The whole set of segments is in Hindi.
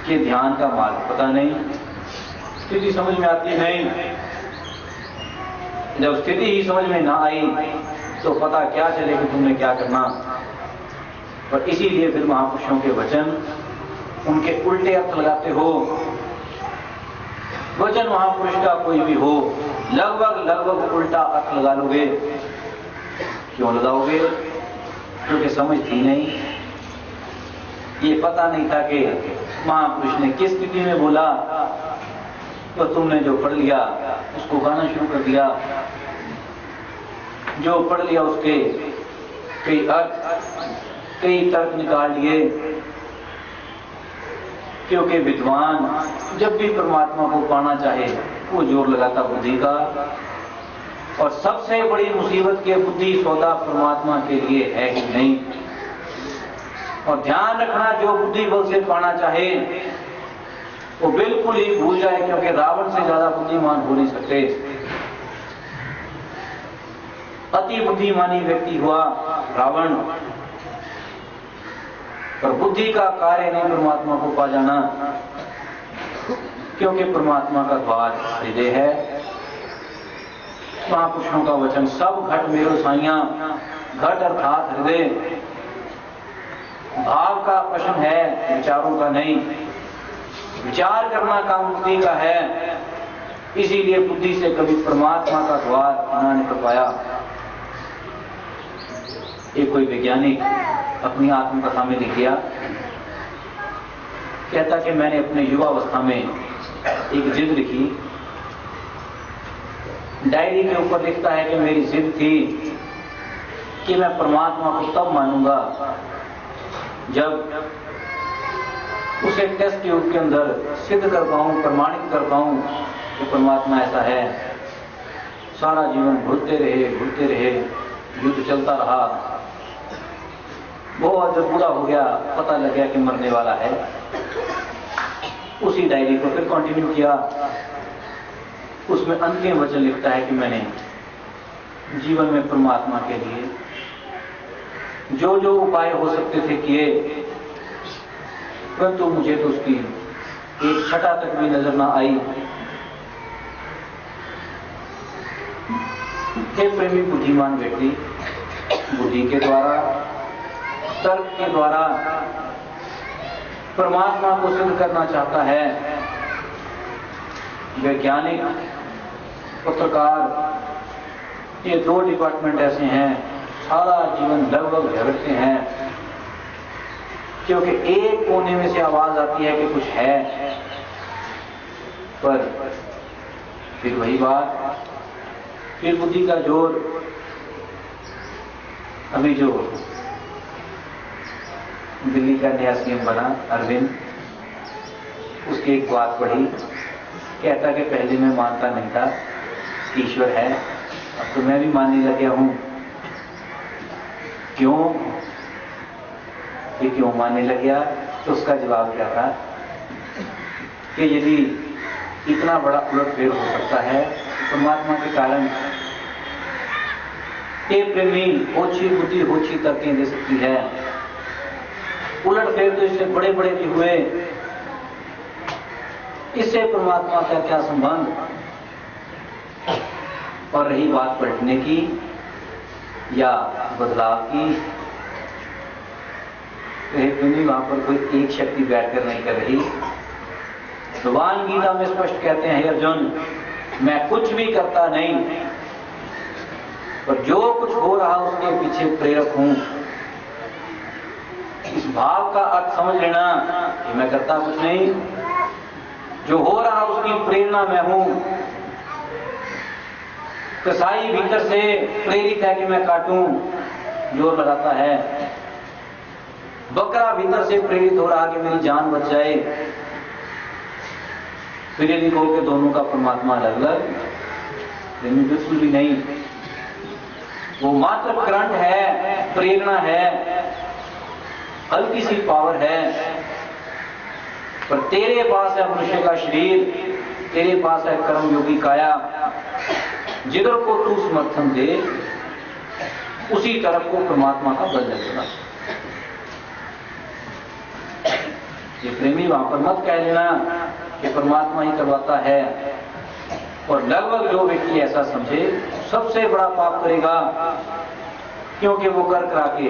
कि ध्यान का मार्ग पता नहीं, स्थिति समझ में आती नहीं। जब स्थिति ही समझ में ना आई तो पता क्या चले कि तुमने क्या करना। और इसीलिए फिर महापुरुषों के वचन, उनके उल्टे अर्थ लगाते हो। वचन महापुरुष का कोई भी हो, लगभग उल्टा अर्थ लगा लोगे। क्यों लगाओगे? क्योंकि समझ थी नहीं। ये पता नहीं था कि महापुरुष ने किस स्थिति में बोला, तो तुमने जो पढ़ लिया उसको गाना शुरू कर दिया। जो पढ़ लिया उसके कई अर्थ, कई तर्क निकाल लिए। क्योंकि विद्वान जब भी परमात्मा को पाना चाहे वो जोर लगाता बुद्धि का, और सबसे बड़ी मुसीबत के बुद्धि सौदा परमात्मा के लिए है कि नहीं। और ध्यान रखना, जो बुद्धि बल से पाना चाहे वो बिल्कुल ही भूल जाए, क्योंकि रावण से ज्यादा बुद्धिमान हो नहीं सकते। अति बुद्धिमानी व्यक्ति हुआ रावण, पर बुद्धि का कार्य नहीं परमात्मा को पा जाना, क्योंकि परमात्मा का द्वार हृदय है। महापुरुषों का वचन, सब घट मेरो साइयां, घट अर्थात हृदय। भाव का प्रश्न है, विचारों का नहीं। विचार करना काम बुद्धि का है, इसीलिए बुद्धि से कभी परमात्मा का द्वार बना नहीं कर पाया। एक कोई वैज्ञानिक अपनी आत्मकथा में लिख दिया, कहता कि मैंने अपने युवावस्था में एक जिद लिखी। डायरी के ऊपर लिखता है कि मेरी जिद थी कि मैं परमात्मा को तब मानूंगा जब उसे टेस्ट ट्यूब के अंदर सिद्ध कर पाऊं, प्रमाणित कर पाऊं कि परमात्मा ऐसा है। सारा जीवन भूलते रहे, युद्ध चलता रहा। बहुत जब पूरा हो गया, पता लग गया कि मरने वाला है। उसी डायरी को फिर कंटिन्यू किया। उसमें अंतिम वचन लिखता है कि मैंने जीवन में परमात्मा के लिए जो जो उपाय हो सकते थे किए, परंतु मुझे तो उसकी एक छटा तक भी नजर ना आई। हे प्रेमी बुद्धिमान व्यक्ति, बुद्धि के द्वारा, तर्क के द्वारा परमात्मा को सिद्ध करना चाहता है। वैज्ञानिक, पत्रकार, ये दो डिपार्टमेंट ऐसे हैं, सारा जीवन लगभग झगड़ते हैं, क्योंकि एक कोने में से आवाज आती है कि कुछ है, पर फिर वही बात, फिर बुद्धि का जोर। अभी जो दिल्ली का नया सीएम बना अरविंद, उसकी एक बात पढ़ी, कहता कि पहले मैं मानता नहीं था ईश्वर है, अब तो मैं भी मानने लग गया हूं। क्यों? ये क्यों मानने लग गया? तो उसका जवाब क्या था कि यदि इतना बड़ा उलटफेर हो सकता है परमात्मा के कारण, ये प्रेमी ओछी बुद्धि ओछी तर्कें दे सकती है। उलटफेर तो इससे बड़े बड़े भी हुए, इससे परमात्मा का क्या संबंध? और रही बात पलटने की या बदलाव की, प्रेमी वहां पर कोई एक शक्ति बैठकर नहीं कर रही। भगवान गीता में स्पष्ट कहते हैं, हे अर्जुन, मैं कुछ भी करता नहीं, पर जो कुछ हो रहा उसके पीछे प्रेरक हूं। इस भाव का अर्थ समझ लेना कि मैं करता कुछ नहीं, जो हो रहा उसकी प्रेरणा मैं हूं। कसाई भीतर से प्रेरित है कि मैं काटूं, जोर लगाता है। बकरा भीतर से प्रेरित हो रहा कि मेरी जान बच जाए। फिर यदि कहो कि दोनों का परमात्मा अलग अलग, लेकिन बिल्कुल भी नहीं। वो मात्र करंट है, प्रेरणा है, हल्की सी पावर है। पर तेरे पास है मनुष्य का शरीर, तेरे पास है कर्मयोगी काया, जिधर को तू समर्थन दे उसी तरफ को परमात्मा का बल लगेगा। ये प्रेमी वहां पर मत कह लेना कि परमात्मा ही करवाता है। और लगभग जो व्यक्ति ऐसा समझे सबसे बड़ा पाप करेगा, क्योंकि वो कर करा के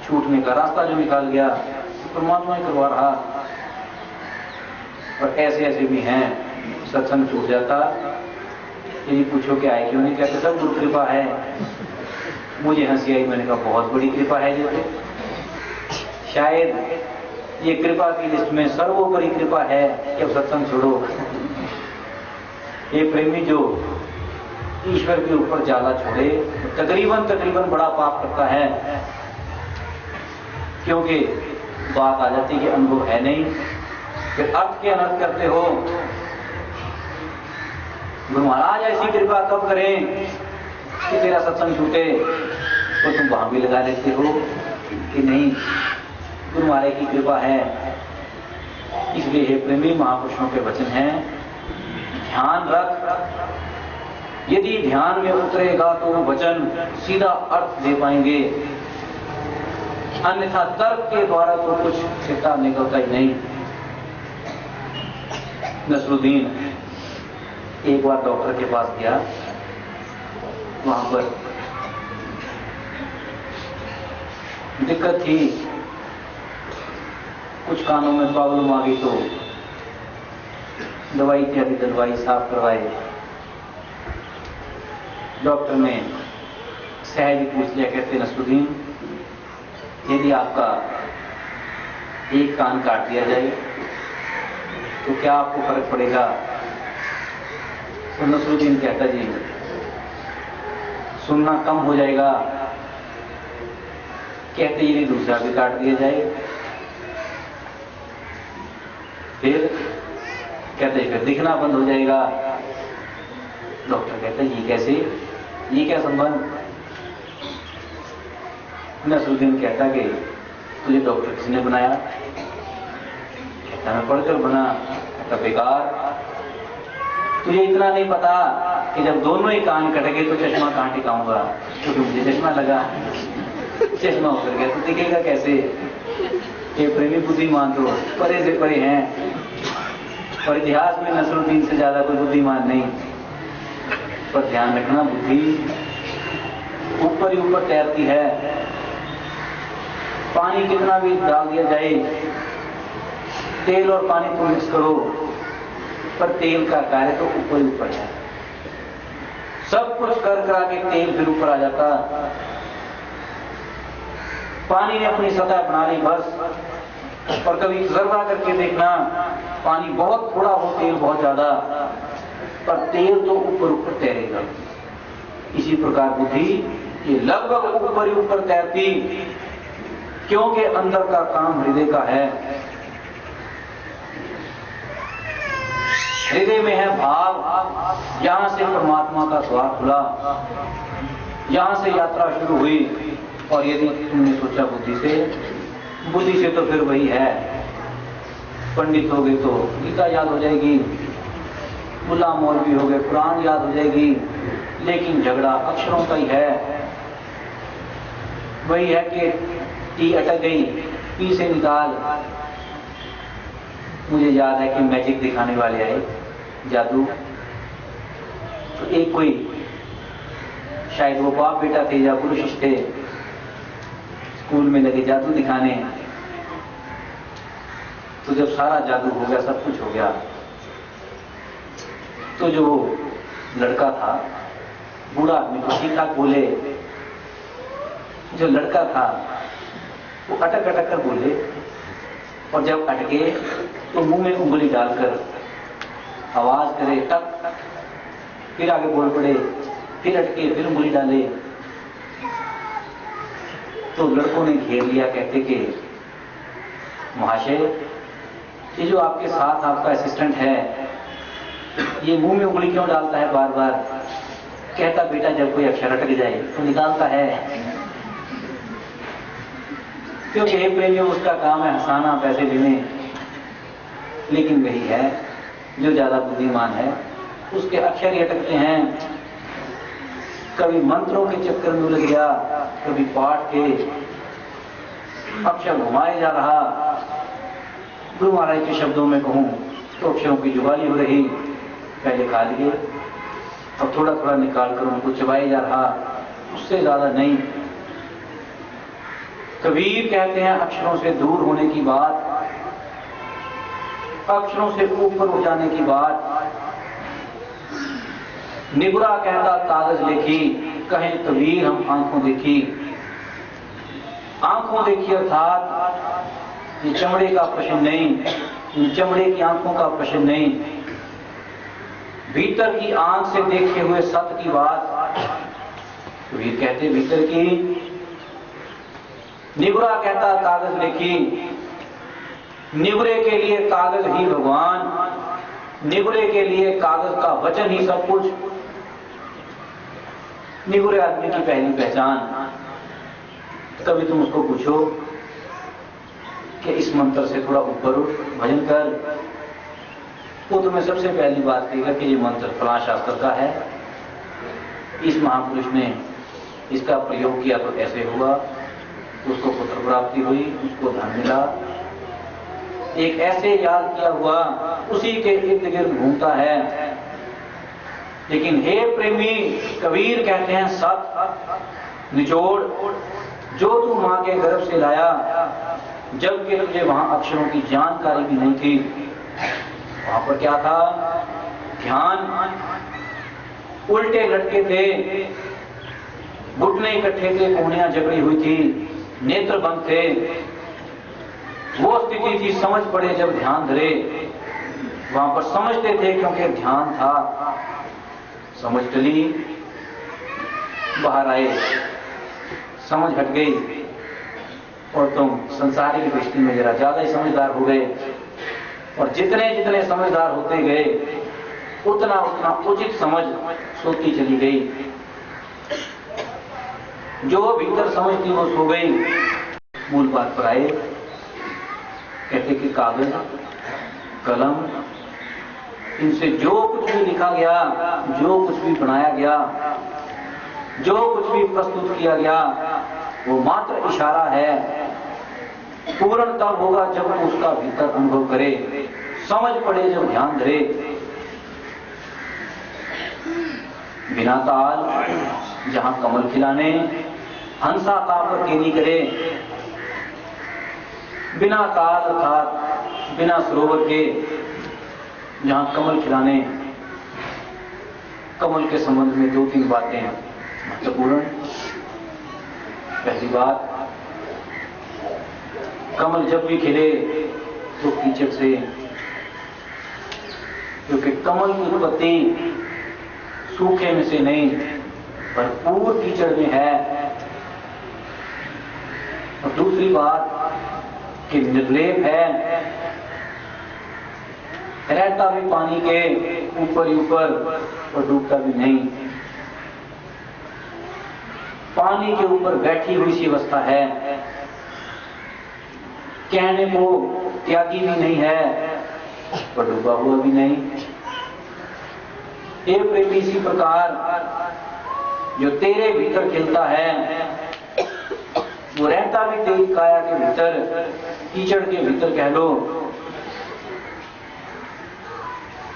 छूटने का रास्ता जो निकाल गया परमात्मा ही करवा रहा। और ऐसे ऐसे भी हैं, सत्संग छूट जाता, यही पूछो कि आए क्यों नहीं, कहते सब गुरु कृपा है। मुझे हंसी आई, मैंने कहा बहुत बड़ी कृपा है ये तो। शायद ये कृपा की लिस्ट में सर्वोपरि कृपा है कि अब सत्संग छोड़ो। ये प्रेमी जो ईश्वर के ऊपर जाला छोड़े तकरीबन बड़ा पाप करता है, क्योंकि बात आ जाती है कि अनुभव है नहीं, फिर अर्थ के अनर्थ करते हो। गुरु महाराज ऐसी कृपा कब करें कि तेरा सत्संग छूटे, तो तुम वहां भी लगा लेते हो कि नहीं गुरु महाराज की कृपा है। इसलिए हे प्रेमी, महापुरुषों के वचन हैं, ध्यान रख, यदि ध्यान में उतरेगा तो वो वचन सीधा अर्थ दे पाएंगे, अन्यथा तर्क के द्वारा तो कुछ सीधा निकलता ही नहीं। नसरुद्दीन एक बार डॉक्टर के पास गया, वहां पर दिक्कत थी, कुछ कानों में प्रॉब्लम आ गई, तो दवाई इत्यादि दवाई साफ करवाए। डॉक्टर ने सहज पूछ लिया, कहते नसरुद्दीन यदि आपका एक कान काट दिया जाए तो क्या आपको फर्क पड़ेगा? तो नसरुद्दीन कहता जी सुनना कम हो जाएगा। कहते यदि दूसरा भी काट दिया जाए फिर? कहते फिर दिखना बंद हो जाएगा। डॉक्टर कहता ये कैसे, ये क्या संबंध? नसरुद्दीन कहता कि तुझे डॉक्टर किसने बनाया? कहता मैं पढ़कर बना। कहता बेकार, तुझे इतना नहीं पता कि जब दोनों ही कान कट गए तो चश्मा कहां टिकाऊंगा, क्योंकि मुझे चश्मा लगा, चश्मा उतर गया तो दिखेगा कैसे? ये प्रेमी बुद्धिमान तो परे से परे हैं, और इतिहास में नसरुद्दीन से ज्यादा कोई बुद्धिमान नहीं। पर ध्यान रखना, बुद्धि ऊपर ही ऊपर तैरती है। पानी कितना भी डाल दिया जाए, तेल और पानी को मिक्स करो, पर तेल का कार्य तो ऊपर ही ऊपर है। सब कुछ कर करा के तेल फिर ऊपर आ जाता। पानी ने अपनी सतह बना ली बस, और कभी तजर्बा करके देखना, पानी बहुत थोड़ा हो, तेल बहुत ज्यादा, पर तेल तो ऊपर ऊपर तैरेगा। इसी प्रकार बुद्धि ये लगभग ऊपर ही ऊपर तैरती, क्योंकि अंदर का काम हृदय का है। हृदय में है भाव, यहां से परमात्मा का द्वार खुला, यहां से यात्रा शुरू हुई। और यदि तुमने सोचा बुद्धि से तो फिर वही है, पंडित हो गए तो गीता याद हो जाएगी, मुल्ला मौलवी हो गए कुरान याद हो जाएगी, लेकिन झगड़ा अक्षरों का ही है। वही है कि टी अटक गई, पी से निकाल। मुझे याद है कि मैजिक दिखाने वाले आए, जादू, तो एक कोई शायद वो बाप बेटा थे या पुरुष थे, स्कूल में लगे जादू दिखाने। तो जब सारा जादू हो गया, सब कुछ हो गया, तो जो लड़का था, बूढ़ा आदमी को ठीक ठाक बोले, जो लड़का था वो अटक अटक कर बोले, और जब अटके तो मुंह में उंगली डालकर आवाज करे टक, फिर आगे बोल पड़े, फिर अटके, फिर उंगली डाले। तो लड़कों ने घेर लिया, कहते कि महाशय, ये जो आपके साथ आपका असिस्टेंट है, ये मुंह में उंगली क्यों डालता है बार बार? कहता बेटा जब कोई अक्षर अटक जाए तो निकालता है, क्योंकि हे प्रेमियों उसका काम है हंसाना, पैसे लेने। लेकिन वही है जो ज्यादा बुद्धिमान है, उसके अक्षर ही अटकते हैं। कभी मंत्रों के चक्कर में उलझ गया, कभी पाठ के अक्षर घुमाए जा रहा, गुरु महाराज के शब्दों में कहूं तो अक्षरों की जुगाली हो रही, पहले खा लिए और थोड़ा थोड़ा निकाल कर उनको चबाया जा रहा, उससे ज्यादा नहीं। कबीर कहते हैं अक्षरों से दूर होने की बात, अक्षरों से ऊपर उठ जाने की बात। निगुरा कहता कागज लेखी, कहें कबीर हम आंखों देखी। आंखों देखी अर्थात ये चमड़े का प्रश्न नहीं, इन चमड़े की आंखों का प्रश्न नहीं, भीतर की आंख से देखे हुए सत्य की बात। कबीर कहते भीतर की। निगुरा कहता कागज लेखी, निगुरे के लिए कागज ही भगवान, निगुरे के लिए कागज का वचन ही सब कुछ। निगुरे आदमी की पहली पहचान। कभी तुम उसको पूछो कि इस मंत्र से थोड़ा ऊपर उठ, भजन कर, वो तुम्हें सबसे पहली बात कहेगा कि ये मंत्र फलां शास्त्र का है, इस महापुरुष ने इसका प्रयोग किया तो ऐसे हुआ, उसको पुत्र प्राप्ति हुई, उसको धन मिला, एक ऐसे याद किया हुआ उसी के इर्द गिर्द घूमता है। लेकिन हे प्रेमी, कबीर कहते हैं सत निचोड़, जो तू मां के गर्भ से लाया, जबकि तुझे वहां अक्षरों की जानकारी भी नहीं थी। वहां पर क्या था? ध्यान, उल्टे लटके थे, घुटने इकट्ठे थे, कोहनियां जकड़ी हुई थी, नेत्र बंद थे। वो स्थिति थी समझ पड़े जब ध्यान धरे। वहां पर समझते थे क्योंकि ध्यान था। समझ टली, बाहर आए, समझ हट गई और तुम संसारिक दृष्टि में जरा ज्यादा ही समझदार हो गए। और जितने जितने समझदार होते गए उतना उतना उचित समझ सोती चली गई। जो भीतर समझ थी वो सो गई। मूल बात पर आए, कहते कि कागज कलम, इनसे जो कुछ भी लिखा गया, जो कुछ भी बनाया गया, जो कुछ भी प्रस्तुत किया गया, वो मात्र इशारा है। पूर्ण तब होगा जब उसका भीतर अनुभव करे, समझ पड़े जब ध्यान धरे। बिना ताल जहां कमल खिलाने, हंसा ताप केनी करे। बिना ताल अर्थात बिना सरोवर के जहां कमल खिलाने। कमल के संबंध में दो तीन बातें महत्वपूर्ण। पहली बात, कमल जब भी खिले तो कीचड़ से, क्योंकि कमल की उत्पत्ति सूखे में से नहीं, भरपूर कीचड़ में है। और दूसरी बात कि निर्लेप है, रहता भी पानी के ऊपर ही ऊपर और डूबता भी नहीं। पानी के ऊपर बैठी हुई सी अवस्था है, कहने को त्यागी भी नहीं है और डूबा हुआ भी नहीं। एक प्रेमी इसी प्रकार जो तेरे भीतर खिलता है, वो रहता भी तेरी काया के भीतर, कीचड़ के भीतर कह लो,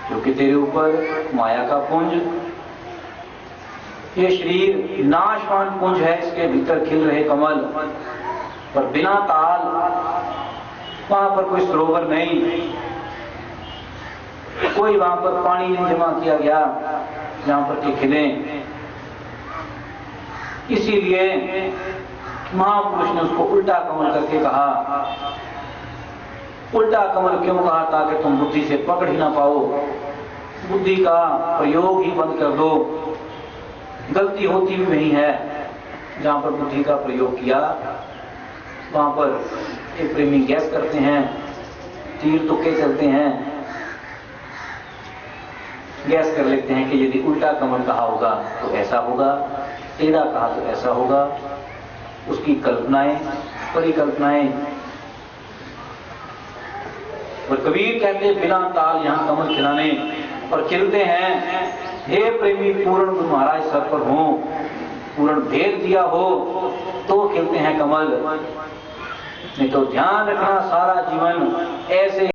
क्योंकि तेरे ऊपर माया का पुंज, ये शरीर नाशवान पुंज है, इसके भीतर खिल रहे कमल। पर बिना ताल, वहां पर कोई सरोवर नहीं, कोई वहां पर पानी नहीं जमा किया गया जहां पर के खिले। इसीलिए महापुरुष ने उसको उल्टा कमल करके कहा। उल्टा कमल क्यों कहा? ताकि तुम बुद्धि से पकड़ ही ना पाओ, बुद्धि का प्रयोग ही बंद कर दो। गलती होती भी नहीं है, जहां पर बुद्धि का प्रयोग किया वहां पर एक प्रेमी गैस करते हैं, तीर तुक्के चलते हैं, गैस कर लेते हैं कि यदि उल्टा कमल कहा होगा तो ऐसा होगा, टेढ़ा कहा तो ऐसा होगा। उसकी कल्पनाएं, परिकल्पनाएं। और कबीर कहते बिना ताल यहां कमल खिलाने, और खिलते हैं। हे प्रेमी, पूर्ण महाराज सर पर हो, पूर्ण भेद दिया हो तो खिलते हैं कमल। नहीं तो ध्यान रखना, सारा जीवन ऐसे